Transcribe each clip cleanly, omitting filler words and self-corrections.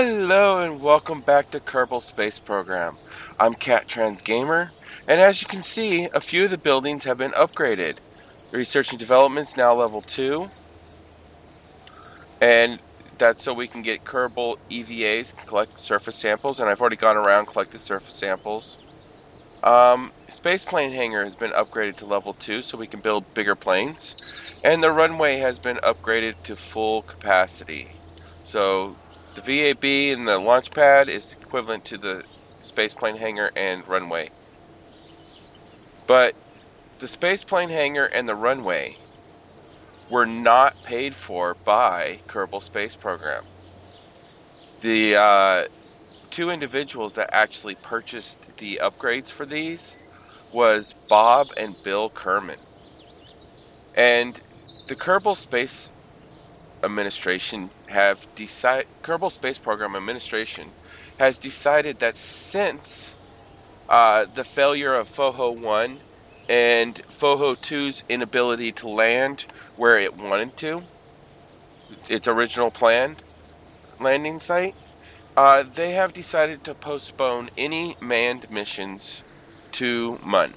Hello and welcome back to Kerbal Space Program. I'm Cat Trans Gamer, and as you can see, a few of the buildings have been upgraded. Research and Development's now level 2, and that's so we can get Kerbal EVAs, collect surface samples, and I've already gone around collected surface samples. Space Plane Hangar has been upgraded to level 2 so we can build bigger planes, and the runway has been upgraded to full capacity. So the VAB and the launch pad is equivalent to the spaceplane hangar and runway. But the spaceplane hangar and the runway were not paid for by Kerbal Space Program. The two individuals that actually purchased the upgrades for these was Bob and Bill Kerman. And the Kerbal Space Administration Kerbal Space Program Administration has decided that since the failure of FOHO-1 and FOHO-2's inability to land where it wanted to, its original planned landing site, they have decided to postpone any manned missions to MUN.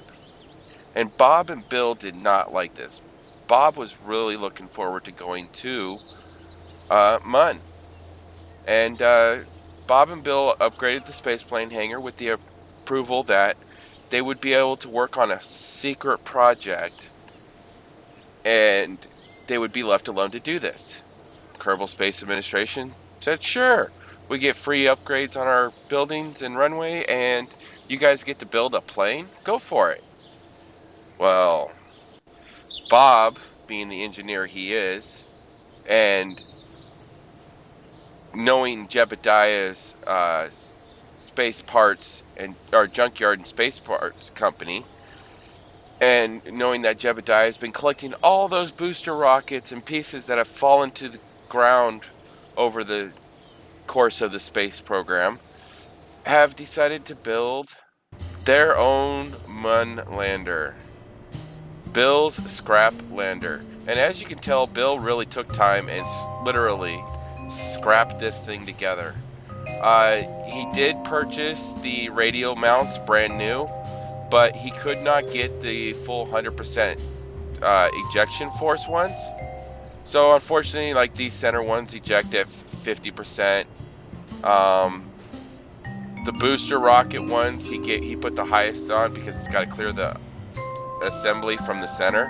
And Bob and Bill did not like this. Bob was really looking forward to going to MUN. And Bob and Bill upgraded the spaceplane hangar with the approval that they would be able to work on a secret project and they would be left alone to do this. Kerbal Space Administration said, sure, we get free upgrades on our buildings and runway and you guys get to build a plane? Go for it. Well, Bob, being the engineer he is, and knowing Jebediah's space parts or junkyard and space parts company, and knowing that Jebediah has been collecting all those booster rockets and pieces that have fallen to the ground over the course of the space program, have decided to build their own MUN lander. Bill's scrap lander. And as you can tell, Bill really took time and literally scrapped this thing together. He did purchase the radial mounts brand new, but he could not get the full 100% ejection force ones. So unfortunately, like these center ones eject at 50%. The booster rocket ones, he put the highest on because it's got to clear the assembly from the center,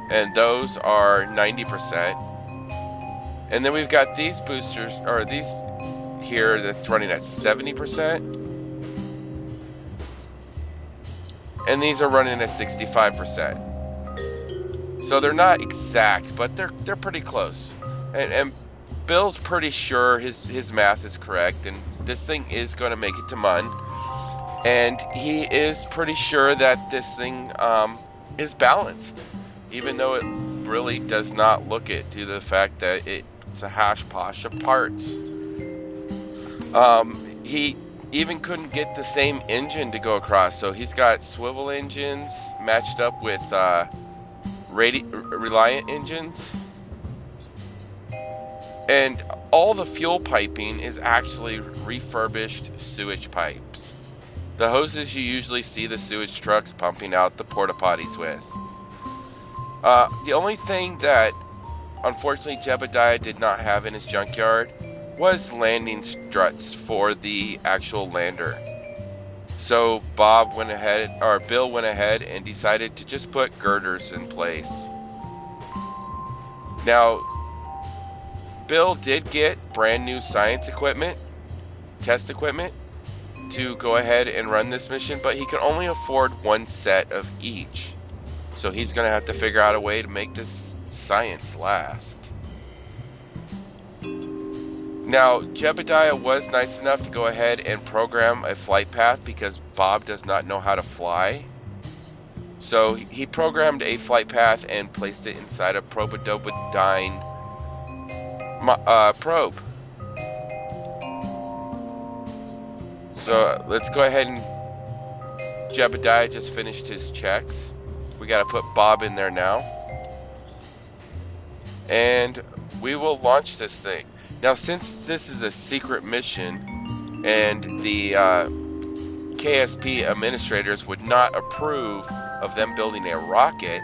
and those are 90%. And then we've got these boosters, or these here, that's running at 70%, and these are running at 65%. So they're not exact, but they're pretty close. And Bill's pretty sure his math is correct, and this thing is going to make it to MUN. And he is pretty sure that this thing is balanced, even though it really does not look it, due to the fact that it's a hash posh of parts. He even couldn't get the same engine to go across, so he's got swivel engines matched up with Reliant engines. And all the fuel piping is actually refurbished sewage pipes. The hoses you usually see the sewage trucks pumping out the porta potties with. The only thing that unfortunately Jebediah did not have in his junkyard was landing struts for the actual lander. So Bill went ahead and decided to just put girders in place. Now, Bill did get brand new science equipment, test equipment, to go ahead and run this mission, but he can only afford one set of each. So he's going to have to figure out a way to make this science last. Now, Jebediah was nice enough to go ahead and program a flight path because Bob does not know how to fly. So he programmed a flight path and placed it inside a Probodobodyne probe. So let's go ahead and Jebediah just finished his checks. We got to put Bob in there now. And we will launch this thing. Now, since this is a secret mission and the KSP administrators would not approve of them building a rocket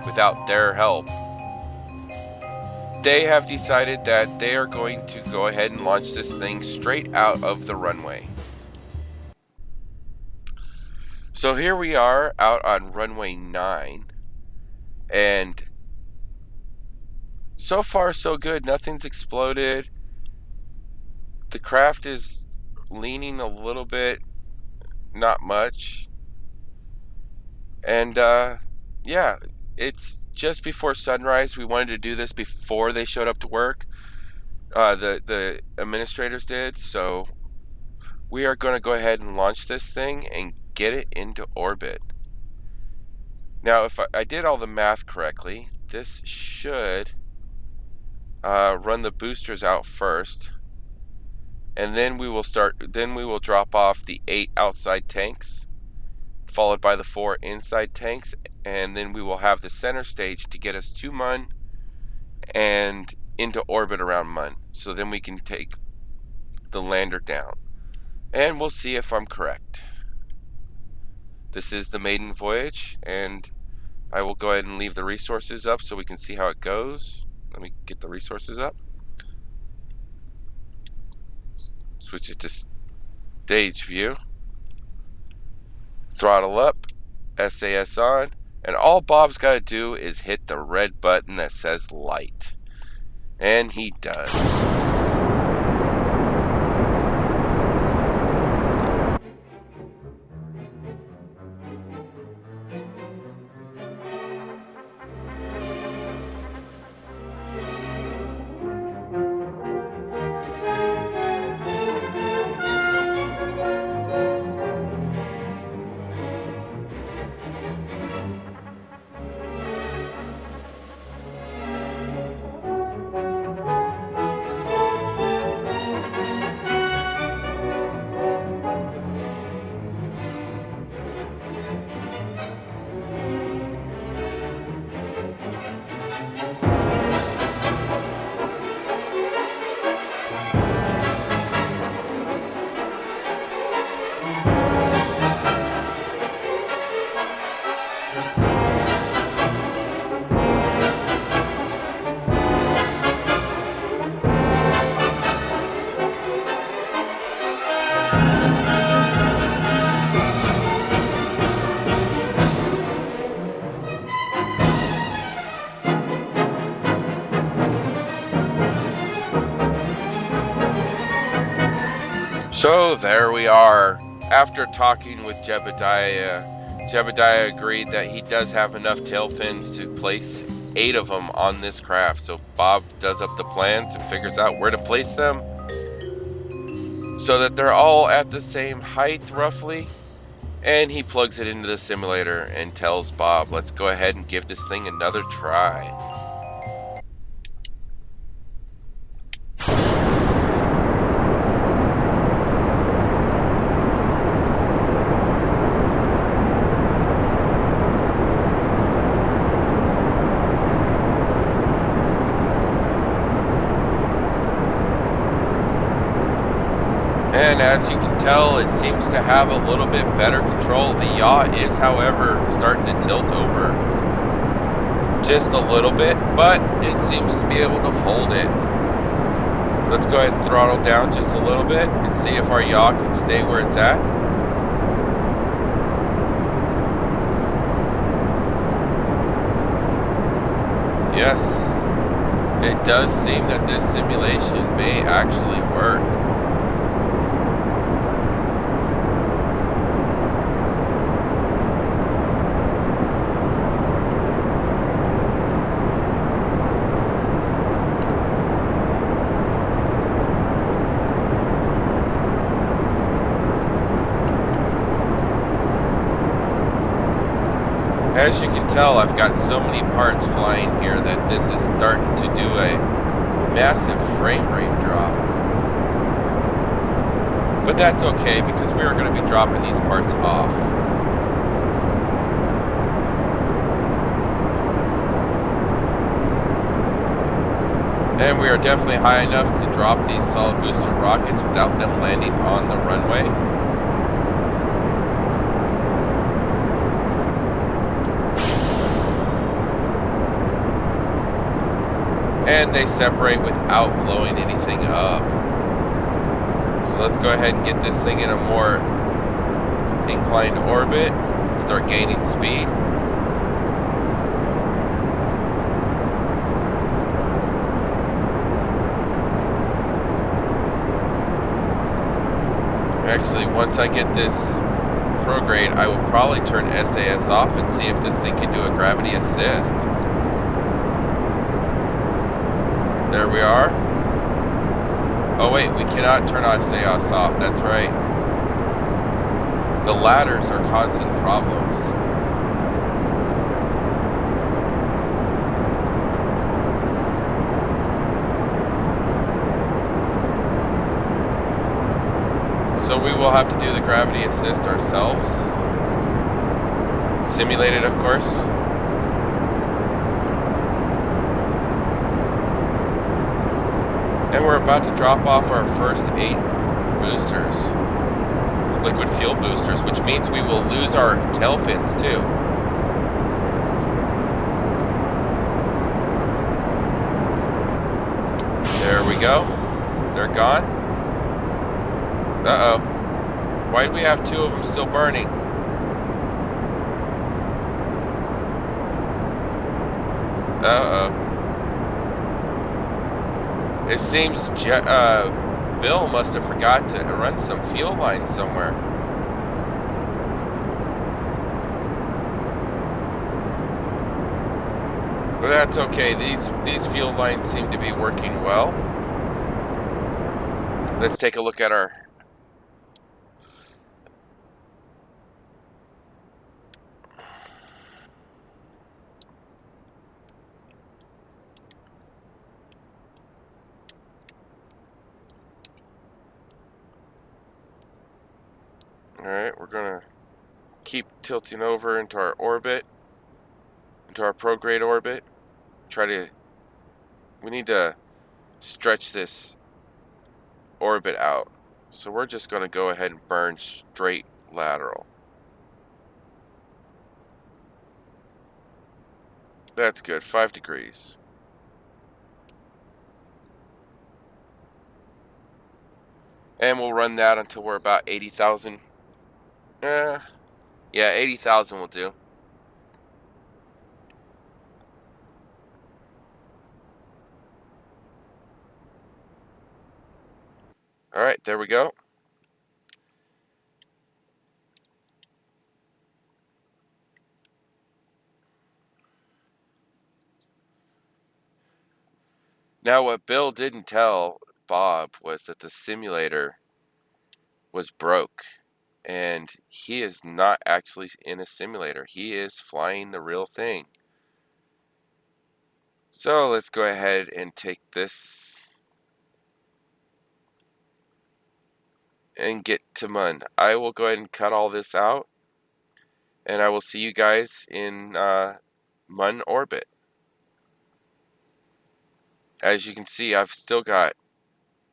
without their help, they have decided that they are going to go ahead and launch this thing straight out of the runway. So here we are out on runway 9, and so far so good. Nothing's exploded. The craft is leaning a little bit, not much. And yeah, it's just before sunrise. We wanted to do this before they showed up to work. The administrators did, so we are going to go ahead and launch this thing and get it into orbit. Now, if I did all the math correctly, this should run the boosters out first, and then we will drop off the 8 outside tanks, followed by the 4 inside tanks, and then we will have the center stage to get us to Mun and into orbit around Mun. So then we can take the lander down, and we'll see if I'm correct. This is the maiden voyage, and I will go ahead and leave the resources up so we can see how it goes. Let me get the resources up. Switch it to stage view. Throttle up, SAS on, and all Bob's got to do is hit the red button that says light. And he does. So there we are. After talking with Jebediah agreed that he does have enough tail fins to place 8 of them on this craft. So Bob does up the plans and figures out where to place them so that they're all at the same height roughly. And he plugs it into the simulator and tells Bob, let's go ahead and give this thing another try. And as you can tell, it seems to have a little bit better control. The yaw is, however, starting to tilt over just a little bit, but it seems to be able to hold it. Let's go ahead and throttle down just a little bit and see if our yaw can stay where it's at. Yes, it does seem that this simulation may actually work. As you can tell, I've got so many parts flying here that this is starting to do a massive frame rate drop. But that's okay, because we are going to be dropping these parts off. And we are definitely high enough to drop these solid booster rockets without them landing on the runway. And they separate without blowing anything up. So let's go ahead and get this thing in a more inclined orbit, start gaining speed. Actually, once I get this prograde, I will probably turn SAS off and see if this thing can do a gravity assist. There we are. Oh wait, we cannot turn SAS off, that's right. The ladders are causing problems. So we will have to do the gravity assist ourselves. Simulated, of course. And we're about to drop off our first 8 boosters. Liquid fuel boosters, which means we will lose our tail fins too. There we go. They're gone. Uh-oh. Why do we have 2 of them still burning? Uh-oh. It seems Bill must have forgot to run some fuel lines somewhere. But that's okay. These fuel lines seem to be working well. Let's take a look at our... Alright, we're gonna keep tilting over into our orbit, into our prograde orbit. We need to stretch this orbit out. So we're just gonna go ahead and burn straight lateral. That's good, 5 degrees. And we'll run that until we're about 80,000. Yeah, 80,000 will do. Alright, there we go. Now what Bill didn't tell Bob was that the simulator was broke. And he is not actually in a simulator. He is flying the real thing. So let's go ahead and take this and get to Mun. I will go ahead and cut all this out. And I will see you guys in Mun orbit. As you can see, I've still got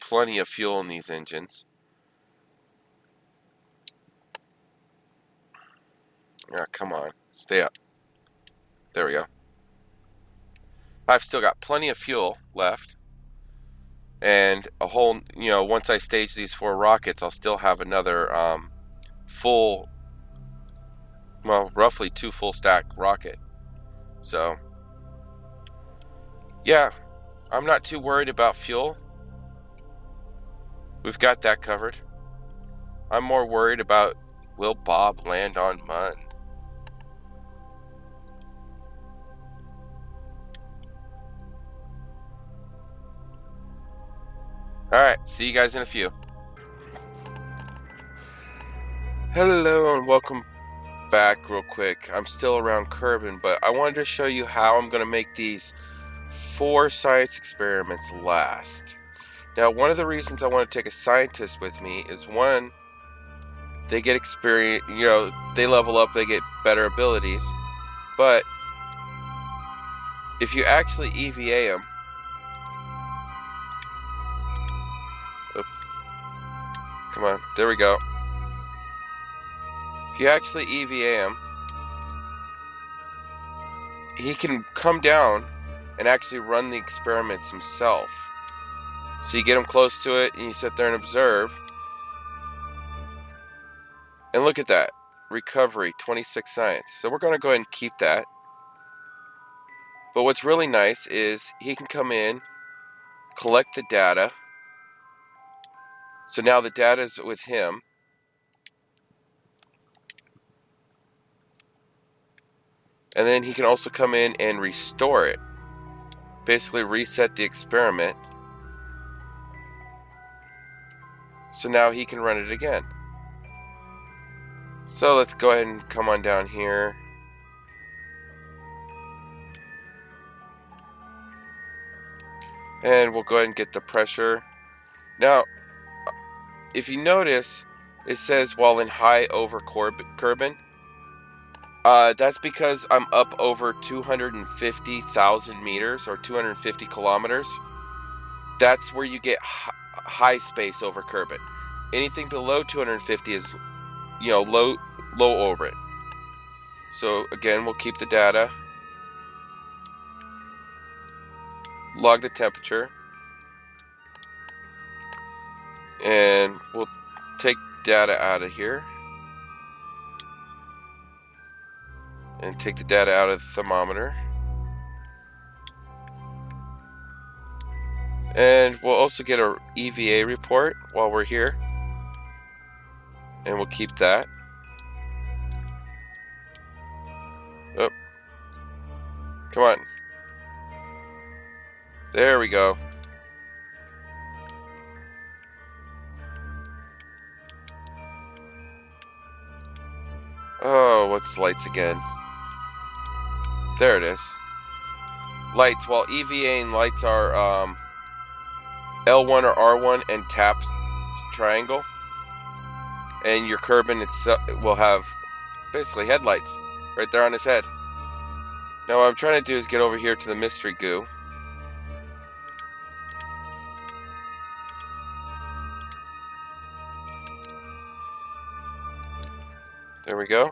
plenty of fuel in these engines. Yeah, come on, stay up. There we go. I've still got plenty of fuel left. And a whole, once I stage these 4 rockets, I'll still have another full, well, roughly 2 full stack rocket. So, yeah, I'm not too worried about fuel. We've got that covered. I'm more worried about, will Bob land on Mun? Alright, see you guys in a few. Hello and welcome back real quick. I'm still around Kerbin, but I wanted to show you how I'm going to make these 4 science experiments last. Now, one of the reasons I want to take a scientist with me is, one, they get experience, they level up, they get better abilities, but if you actually EVA them, Oops. Come on, there we go. If you actually EVA him, he can come down and actually run the experiments himself. So you get him close to it and you sit there and observe. And look at that. Recovery, 26 science. So we're going to go ahead and keep that. But what's really nice is he can come in, collect the data. So now the data is with him. And then he can also come in and restore it. Basically reset the experiment. So now he can run it again. So let's go ahead and come on down here. And we'll go ahead and get the pressure. Now, if you notice, it says while in high over Kerbin. That's because I'm up over 250,000 meters or 250 kilometers. That's where you get high space over Kerbin. Anything below 250 is, low orbit. So again, we'll keep the data, log the temperature, and we'll take data out of here and take the data out of the thermometer. And we'll also get our EVA report while we're here, and we'll keep that. Oh, come on. There we go. Oh, what's lights again? There it is. Lights. While EVAing lights are L1 or R1 and tap triangle, and your Kerbin itself will have basically headlights right there on his head. Now what I'm trying to do is get over here to the mystery goo. There we go.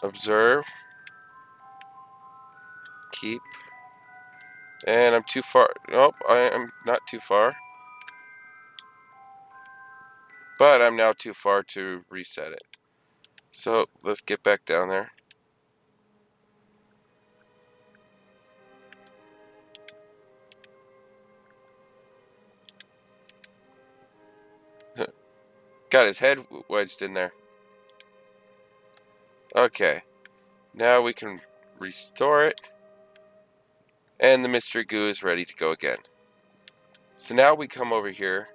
Observe. Keep. And I'm too far. Nope, I am not too far. But I'm now too far to reset it. So let's get back down there. Got his head wedged in there. Okay. Now we can restore it. And the mystery goo is ready to go again. So now we come over here.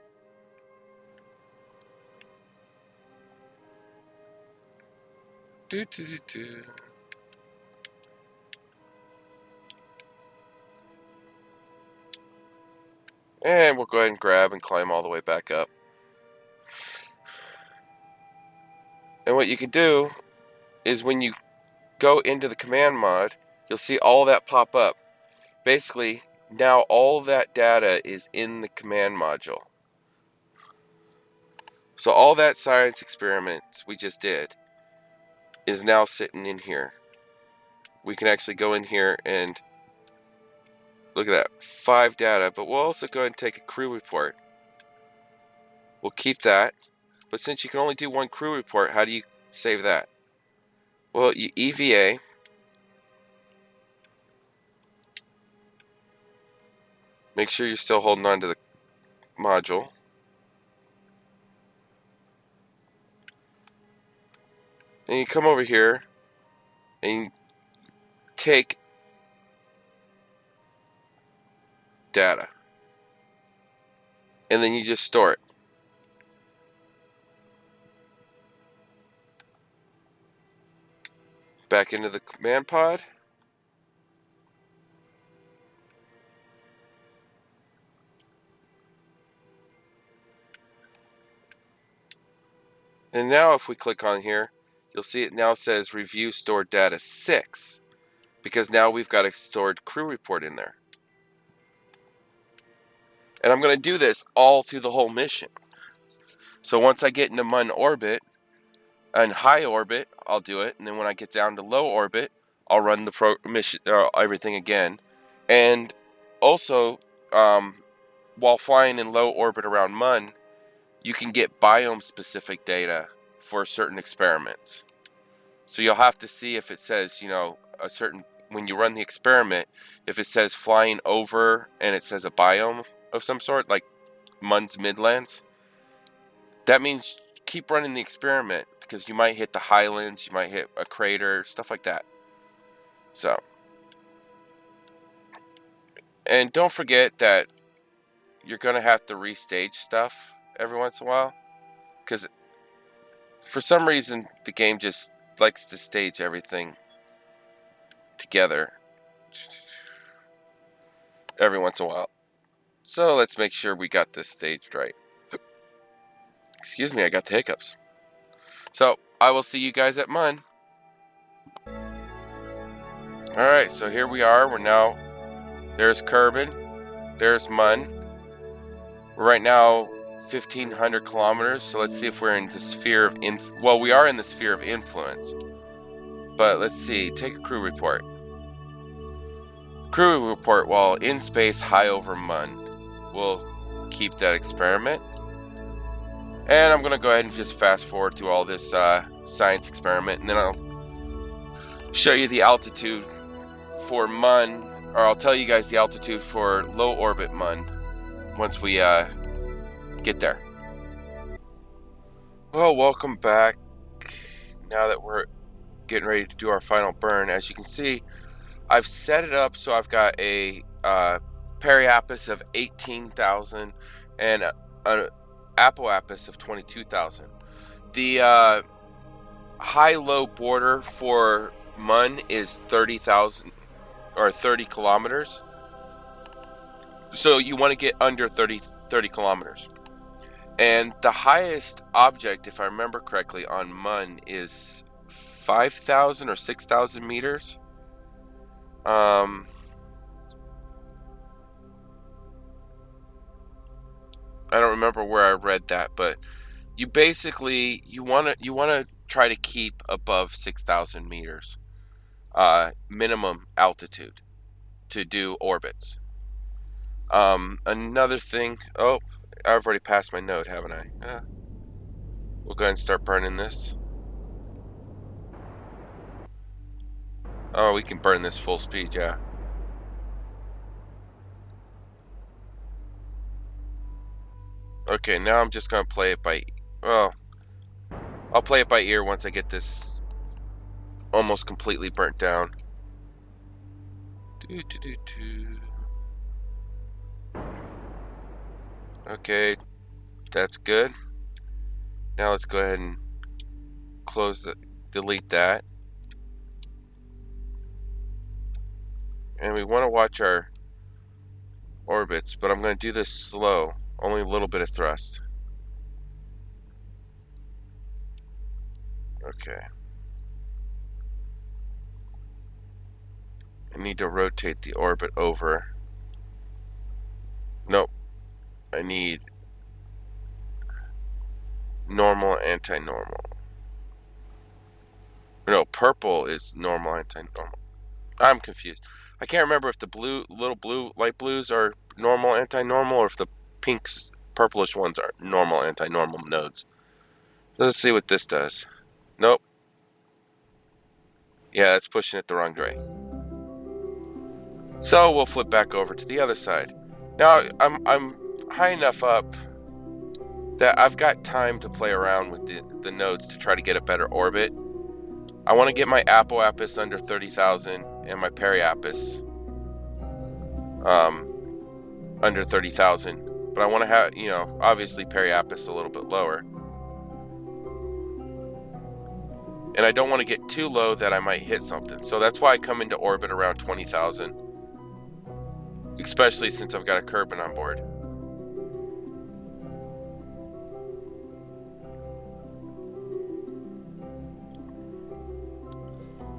And we'll go ahead and grab and climb all the way back up. And what you can do is when you go into the command mod, you'll see all that pop up. Basically, now all that data is in the command module. So all that science experiments we just did is now sitting in here. We can actually go in here and look at that, 5 data, but we'll also go ahead and take a crew report. We'll keep that, but since you can only do 1 crew report, how do you save that? Well, you EVA, make sure you're still holding on to the module. And you come over here and you take data. And then you just store it. Back into the command pod. And now if we click on here, you'll see it now says review stored data 6. Because now we've got a stored crew report in there. And I'm going to do this all through the whole mission. So once I get into Mun orbit and high orbit, I'll do it. And then when I get down to low orbit, I'll run the mission everything again. And also, while flying in low orbit around Mun, you can get biome specific data for certain experiments. So you'll have to see if it says, a certain, when you run the experiment, if it says flying over and it says a biome of some sort, like Mun's Midlands, that means keep running the experiment because you might hit the highlands, you might hit a crater, stuff like that. So, and don't forget that you're going to have to restage stuff every once in a while, because for some reason the game just likes to stage everything together every once in a while. So let's make sure we got this staged right. Excuse me, I got the hiccups. So I will see you guys at Mun. Alright, so here we are. We're now, there's Kerbin, there's Mun. We're right now 1,500 kilometers, so let's see if we're in the sphere of well, we are in the sphere of influence. But let's see, take a crew report. Crew report while in space high over Mun. We'll keep that experiment. And I'm going to go ahead and just fast forward through all this science experiment, and then I'll show you the altitude for Mun, or I'll tell you guys the altitude for low orbit Mun once we get there. Well, welcome back. Now that we're getting ready to do our final burn, as you can see, I've set it up so I've got a periapis of 18,000 and an apoapis of 22,000. The high-low border for Mun is 30,000 or 30 kilometers. So you want to get under 30 kilometers. And the highest object, if I remember correctly, on Mun is 5,000 or 6,000 meters. I don't remember where I read that, but you basically you want to try to keep above 6,000 meters minimum altitude to do orbits. Another thing, oh, I've already passed my node, haven't I? We'll go ahead and start burning this. Oh, we can burn this full speed, yeah. Okay, now I'm just gonna play it by, well, I'll play it by ear once I get this almost completely burnt down. Okay, that's good. Now let's go ahead and delete that. And we want to watch our orbits, but I'm going to do this slow, only a little bit of thrust. Okay. I need to rotate the orbit over. Nope. I need normal, anti-normal. No, purple is normal, anti-normal. I'm confused. I can't remember if the light blues are normal, anti-normal, or if the pinks, purplish ones are normal, anti-normal nodes. Let's see what this does. Nope. Yeah, it's pushing it the wrong way. So we'll flip back over to the other side. Now I'm high enough up that I've got time to play around with the nodes to try to get a better orbit. I want to get my apoapis under 30,000 and my periapis under 30,000. But I want to have, obviously periapis a little bit lower. And I don't want to get too low that I might hit something. So that's why I come into orbit around 20,000. Especially since I've got a Kerbin on board.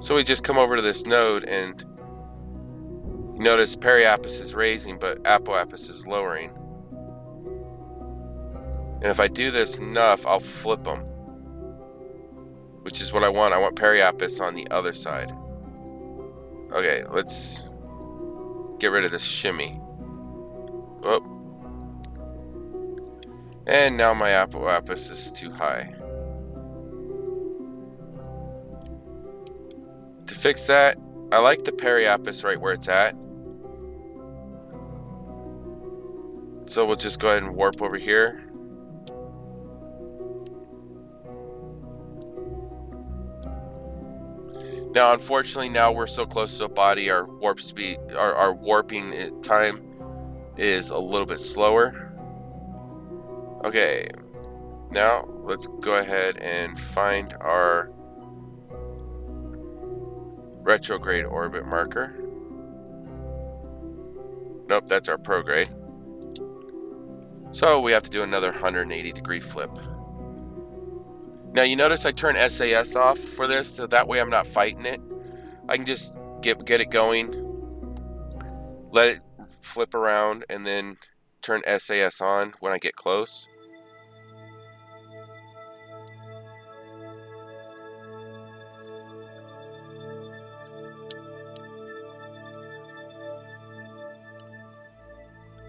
So we just come over to this node and you notice periapis is raising, but apoapis is lowering. And if I do this enough, I'll flip them, which is what I want. I want periapis on the other side. Okay, let's get rid of this shimmy. Oh. And now my apoapis is too high. To fix that, I like the periapis right where it's at. So we'll just go ahead and warp over here. Now, unfortunately, now we're so close to the body, our warp speed, our warping time is a little bit slower. Okay, now let's go ahead and find our retrograde orbit marker. Nope, that's our prograde. So we have to do another 180-degree flip. Now you notice I turn SAS off for this, so that way I'm not fighting it. I can just get it going, let it flip around, and then turn SAS on when I get close.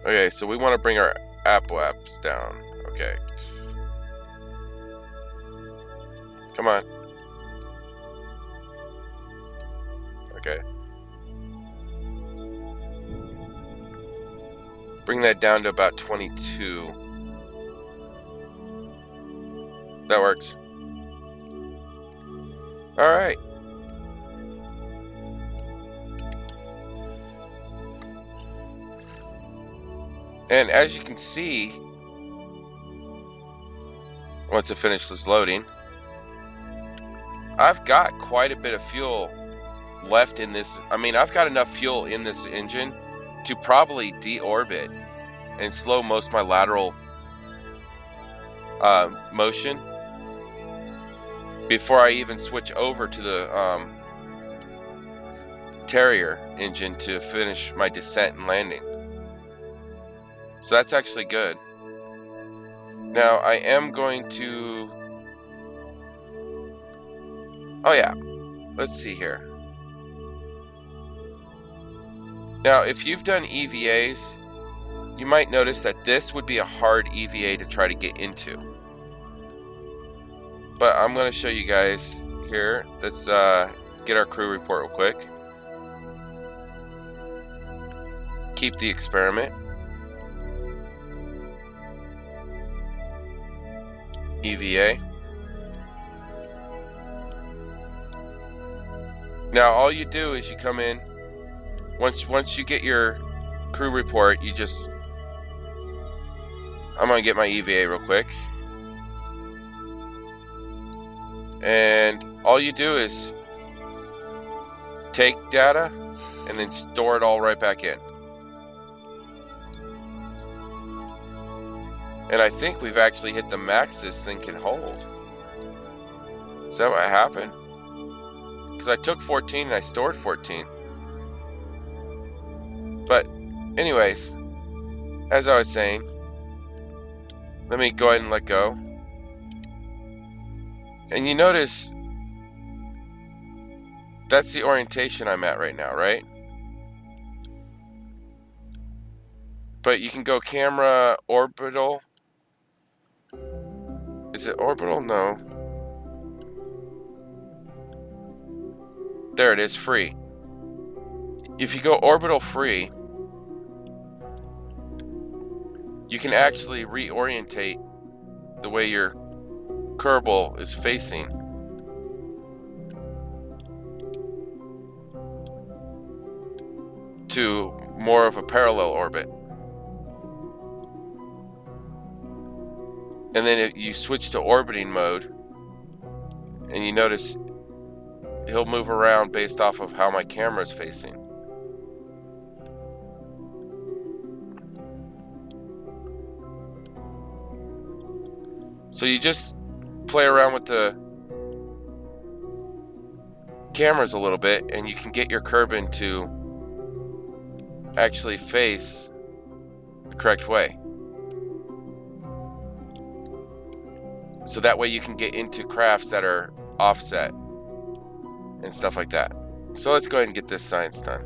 Okay, so we want to bring our apoaps down. Okay. Come on. Okay. Bring that down to about 22. That works. All right. And as you can see, once it finishes loading, I've got quite a bit of fuel left in this. I mean, I've got enough fuel in this engine to probably deorbit and slow most of my lateral motion before I even switch over to the Terrier engine to finish my descent and landing. So that's actually good. Now I am going to... Oh yeah, let's see here. Now if you've done EVAs, you might notice that this would be a hard EVA to try to get into. But I'm going to show you guys here. Let's get our crew report real quick. Keep the experiment. EVA. Now all you do is you come in, once you get your crew report, you just, I'm gonna get my EVA real quick, and all you do is take data and then store it all right back in. And I think we've actually hit the max this thing can hold. Is that what happened? Because I took 14 and I stored 14. But anyways, as I was saying, let me go ahead and let go. And you notice that's the orientation I'm at right now, right? But you can go camera, orbital. Is it orbital? No. There it is, free. If you go orbital free, you can actually reorientate the way your Kerbal is facing. To more of a parallel orbit. And then if you switch to orbiting mode, and you notice he'll move around based off of how my camera is facing. So you just play around with the cameras a little bit, and you can get your Kerbin to actually face the correct way. So that way you can get into crafts that are offset and stuff like that. So let's go ahead and get this science done.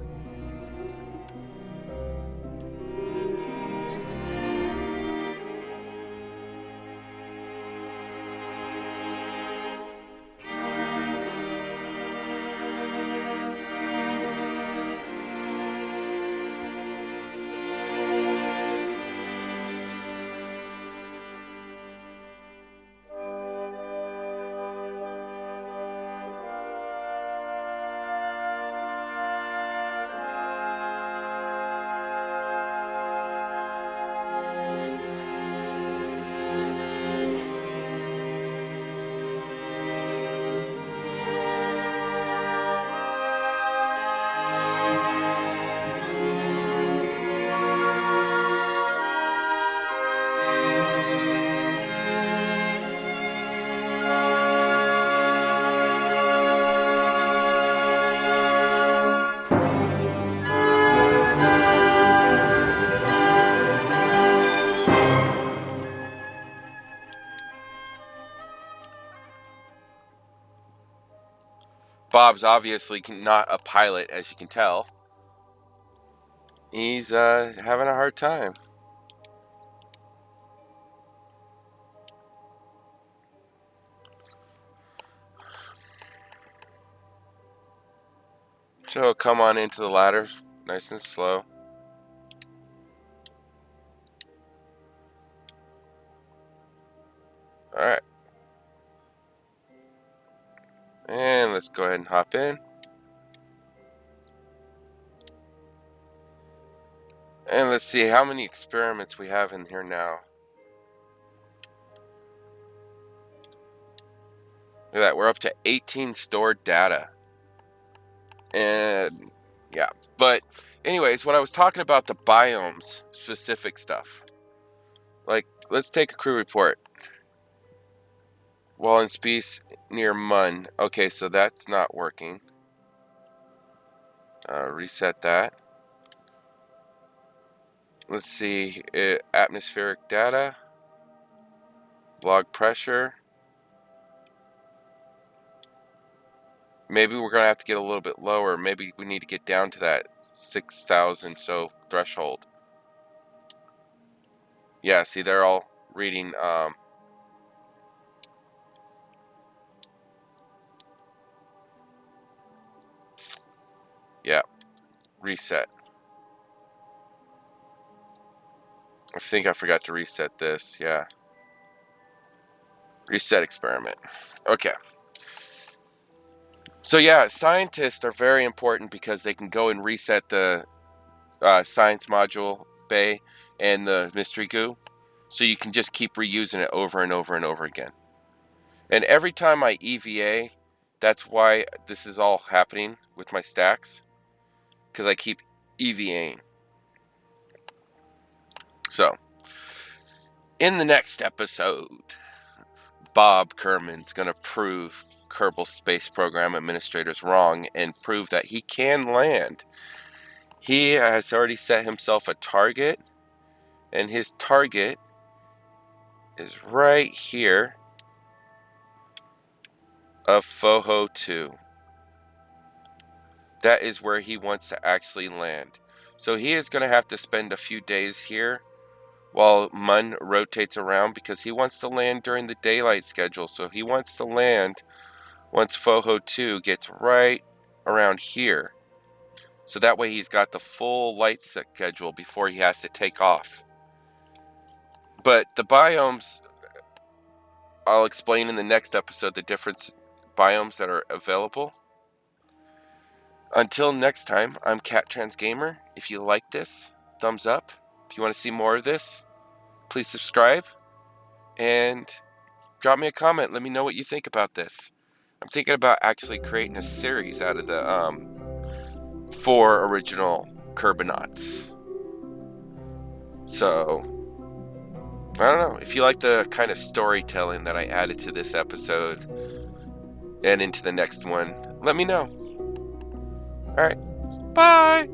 Bob's obviously not a pilot, as you can tell. He's having a hard time. So come on into the ladder, nice and slow. Alright. And let's go ahead and hop in. And let's see how many experiments we have in here now. Look at that, we're up to 18 stored data. And yeah, but anyways, what I was talking about, the biomes specific stuff. Like, let's take a crew report. While in space near Mun. Okay, so that's not working. Reset that. Let's see, atmospheric data, log pressure. Maybe we're gonna have to get a little bit lower. Maybe we need to get down to that 6,000 so threshold. Yeah, see, they're all reading. Yeah, reset. I think I forgot to reset this. Yeah. Reset experiment. Okay. So yeah, scientists are very important because they can go and reset the science module bay and the mystery goo. So you can just keep reusing it over and over and over again. And every time I EVA, that's why this is all happening with my stacks. Because I keep EVAing. So, in the next episode, Bob Kerman's going to prove Kerbal Space Program administrators wrong and prove that he can land. He has already set himself a target, and his target is right here of Foho 2. That is where he wants to actually land. So he is going to have to spend a few days here while Mun rotates around because he wants to land during the daylight schedule. So he wants to land once Foho 2 gets right around here. So that way he's got the full light schedule before he has to take off. But the biomes, I'll explain in the next episode the different biomes that are available. Until next time, I'm CatTransGamer. If you like this, thumbs up. If you want to see more of this, please subscribe. And drop me a comment. Let me know what you think about this. I'm thinking about actually creating a series out of the 4 original Kerbonauts. So, I don't know. If you like the kind of storytelling that I added to this episode and into the next one, let me know. Alright, bye!